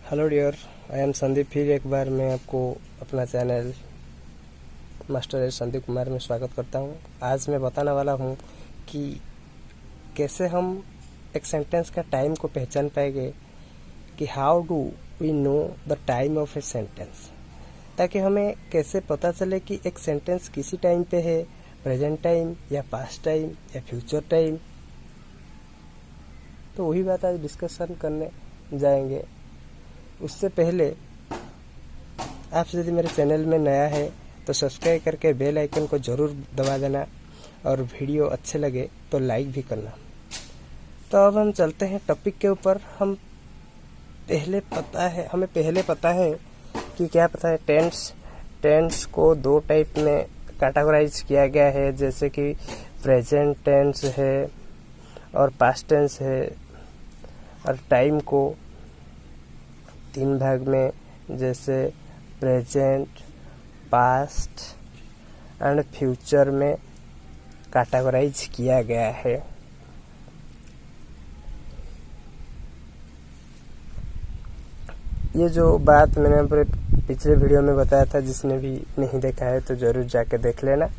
Hello dear, I am Sandeep. फिर एक बार मैं आपको अपना channel master as Sandeep Kumar में स्वागत करता हूं। आज मैं बताने वाला हूं कि कैसे हम एक सेंटेंस का टाइम को पहचान पाएंगे, कि how do we know the time of a sentence, ताकि हमें कैसे पता चले कि एक सेंटेंस किसी टाइम पे है, प्रेजेंट टाइम या पास्ट टाइम या फ्यूचर टाइम। तो वही बात आज डिस्कशन करने जाएंगे। उससे पहले आप यदि मेरे चैनल में नया है तो सब्सक्राइब करके बेल आइकन को ज़रूर दबा देना, और वीडियो अच्छे लगे तो लाइक भी करना। तो अब हम चलते हैं टॉपिक के ऊपर। हमें पहले पता है कि क्या पता है, टेंस को दो टाइप में कैटेगराइज किया गया है, जैसे कि प्रेजेंट टेंस है और पास्ट टेंस है। और टाइम को तीन भाग में, जैसे प्रेजेंट, पास्ट एंड फ्यूचर में कैटेगराइज किया गया है। ये जो बात मैंने अपने पिछले वीडियो में बताया था, जिसने भी नहीं देखा है तो ज़रूर जाके देख लेना,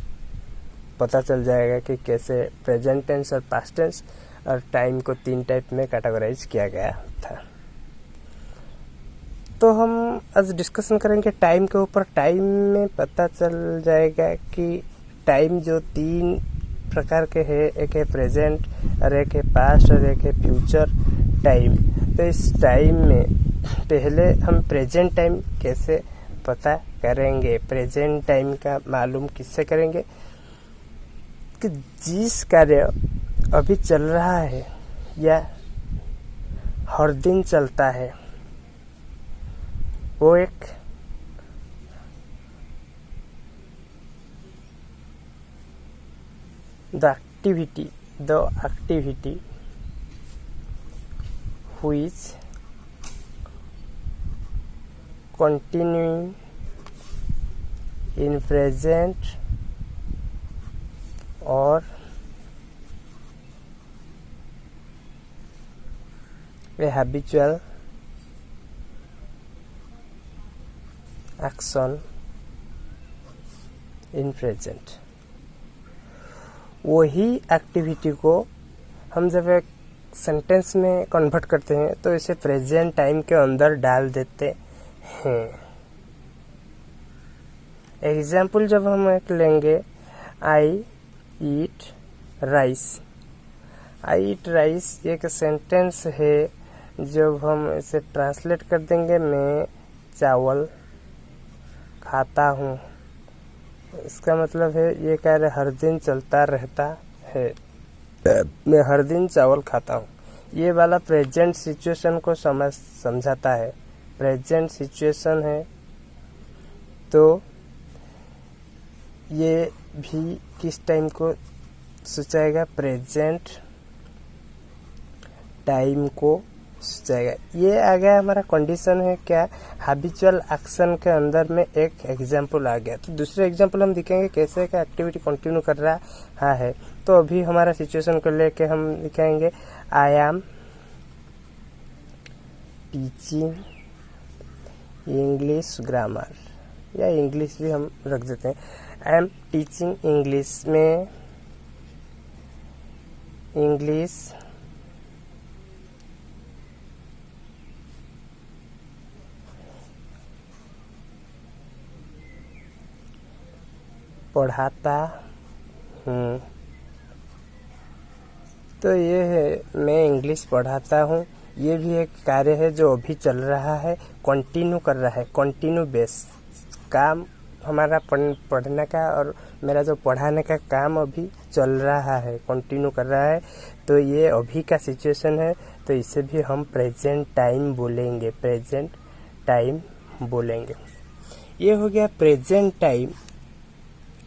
पता चल जाएगा कि कैसे प्रेजेंट टेंस और पास्ट टेंस और टाइम को तीन टाइप में कैटेगराइज किया गया था। तो हम आज डिस्कशन करेंगे टाइम के ऊपर। टाइम में पता चल जाएगा कि टाइम जो तीन प्रकार के हैं, एक है प्रेजेंट और एक है पास्ट और एक है फ्यूचर टाइम। तो इस टाइम में पहले हम प्रेजेंट टाइम कैसे पता करेंगे। प्रेजेंट टाइम का मालूम किससे करेंगे कि जिस कार्य अभी चल रहा है या हर दिन चलता है, वो एक the activity which continuing in present or a habitual action in present. वही एक्टिविटी को हम जब एक सेंटेंस में कन्वर्ट करते हैं तो इसे प्रेजेंट टाइम के अंदर डाल देते हैं। एग्जाम्पल जब हम एक लेंगे, आई ईट राइस। आई ईट राइस एक सेंटेंस है। जब हम इसे ट्रांसलेट कर देंगे, मैं चावल खाता हूँ, इसका मतलब है ये कार्य हर दिन चलता रहता है। मैं हर दिन चावल खाता हूँ। ये वाला प्रेजेंट सिचुएशन को समझाता है। प्रेजेंट सिचुएशन है, तो ये भी किस टाइम को सूचाएगा? प्रेजेंट टाइम को जाएगा। ये आ गया हमारा कंडीशन है क्या, हैबिचुअल एक्शन के अंदर में एक एग्जाम्पल आ गया। तो दूसरे एग्जाम्पल हम दिखाएंगे कैसे का एक्टिविटी कंटिन्यू कर रहा है। तो अभी हमारा सिचुएशन को लेके हम दिखाएंगे, I am teaching English grammar, या इंग्लिश भी हम रख देते हैं। आई एम टीचिंग इंग्लिश में इंग्लिश पढ़ाता हूँ। तो ये है, मैं इंग्लिश पढ़ाता हूँ। ये भी एक कार्य है जो अभी चल रहा है, कंटिन्यू कर रहा है, कंटिन्यू बेस काम हमारा पढ़ने का और मेरा जो पढ़ाने का काम अभी चल रहा है, कंटिन्यू कर रहा है। तो ये अभी का सिचुएशन है, तो इसे भी हम प्रेजेंट टाइम बोलेंगे। प्रेजेंट टाइम बोलेंगे। ये हो गया प्रेजेंट टाइम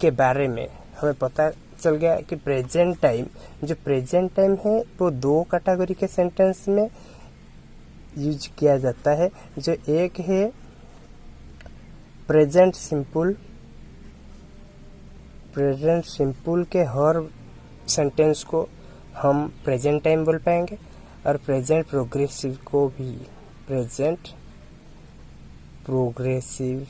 के बारे में। हमें पता चल गया कि प्रेजेंट टाइम है वो दो कैटेगरी के सेंटेंस में यूज किया जाता है। जो एक है प्रेजेंट सिंपल के हर सेंटेंस को हम प्रेजेंट टाइम बोल पाएंगे, और प्रेजेंट प्रोग्रेसिव को भी प्रेजेंट प्रोग्रेसिव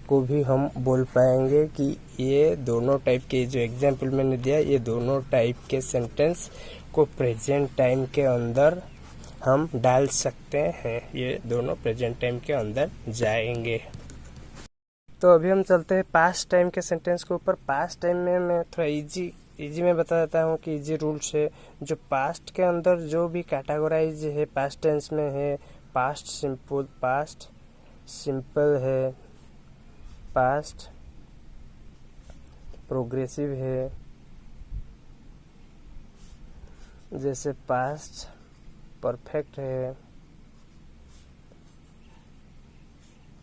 को भी हम बोल पाएंगे कि ये दोनों टाइप के, जो एग्जाम्पल मैंने दिया, ये दोनों टाइप के सेंटेंस को प्रेजेंट टाइम के अंदर हम डाल सकते हैं। ये दोनों प्रेजेंट टाइम के अंदर जाएंगे। तो अभी हम चलते हैं पास्ट टाइम के सेंटेंस के ऊपर। पास्ट टाइम में मैं थोड़ा इजी में बता देता हूँ कि इजी रूल्स है। जो पास्ट के अंदर जो भी कैटेगराइज है पास्ट टेंस में है, पास्ट सिंपल है, पास्ट प्रोग्रेसिव है। जैसे पास्ट परफेक्ट है,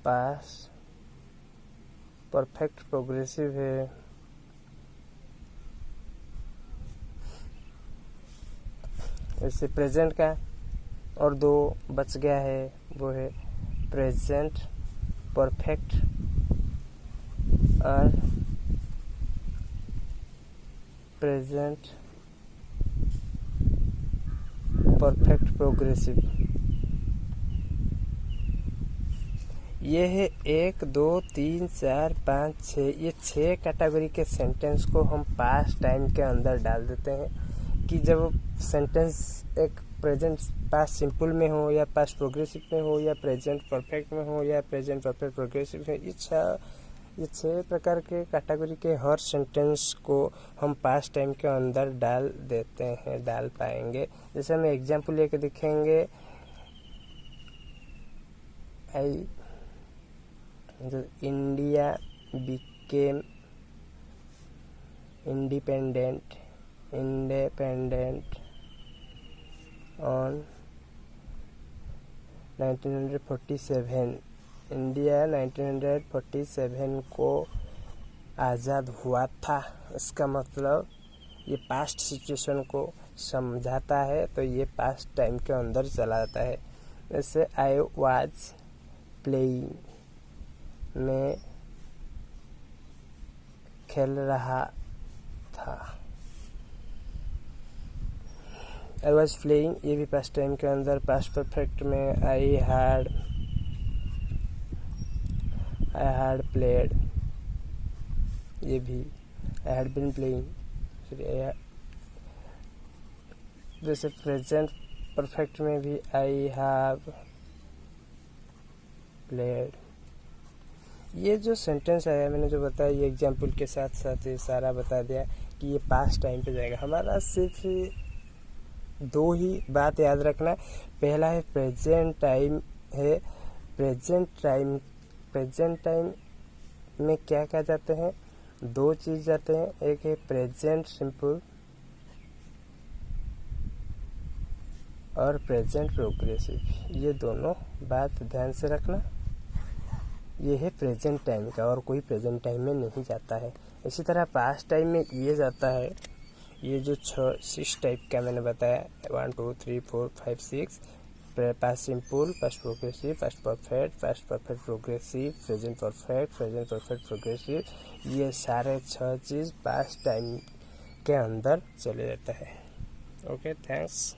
पास्ट परफेक्ट प्रोग्रेसिव है। जैसे प्रेजेंट का और दो बच गया है, वो है प्रेजेंट परफेक्ट और प्रेजेंट परफेक्ट प्रोग्रेसिव। ये है 1 2 3 4 5 6, ये 6 कैटेगरी के सेंटेंस को हम पास्ट टाइम के अंदर डाल देते हैं कि जब सेंटेंस एक प्रेजेंट पास्ट सिंपल में हो या पास्ट प्रोग्रेसिव में हो या प्रेजेंट परफेक्ट में हो या प्रेजेंट परफेक्ट प्रोग्रेसिव में, ये 6 प्रकार के कैटेगरी के हर सेंटेंस को हम पास्ट टाइम के अंदर डाल देते हैं, डाल पाएंगे। जैसे हम एग्जाम्पल लेके दिखेंगे, India became independent on 1947। India 1947 को आज़ाद हुआ था। इसका मतलब ये पास्ट सिचुएशन को समझाता है, तो ये पास्ट टाइम के अंदर चला जाता है। जैसे आई वाज प्लेइंग, मैं खेल रहा था। आई वॉज प्लेइंग, ये भी पास्ट टाइम के अंदर। पास्ट परफेक्ट में आई हैड प्लेड, ये भी आई हैड बीन प्लेइंग। जैसे प्रेजेंट परफेक्ट में भी आई हैव प्लेड। ये जो सेंटेंस है मैंने जो बताया, ये एग्जाम्पल के साथ साथ ये सारा बता दिया कि ये पास्ट टाइम पे जाएगा। हमारा सिर्फ 2 ही बात याद रखना। पहला है प्रेजेंट टाइम है। प्रेजेंट टाइम में क्या क्या जाते हैं? 2 चीज जाते हैं। एक है प्रेजेंट सिंपल और प्रेजेंट प्रोग्रेसिव। ये दोनों बात ध्यान से रखना। ये है प्रेजेंट टाइम का, और कोई प्रेजेंट टाइम में नहीं जाता है। इसी तरह पास्ट टाइम में ये जाता है। ये जो 6 टाइप का मैंने बताया, 1 2 3 4 5 6, past simple, past progressive, past perfect progressive, present perfect progressive, ये सारे 6 चीज़ पास्ट टाइम के अंदर चले जाता है। Okay, thanks.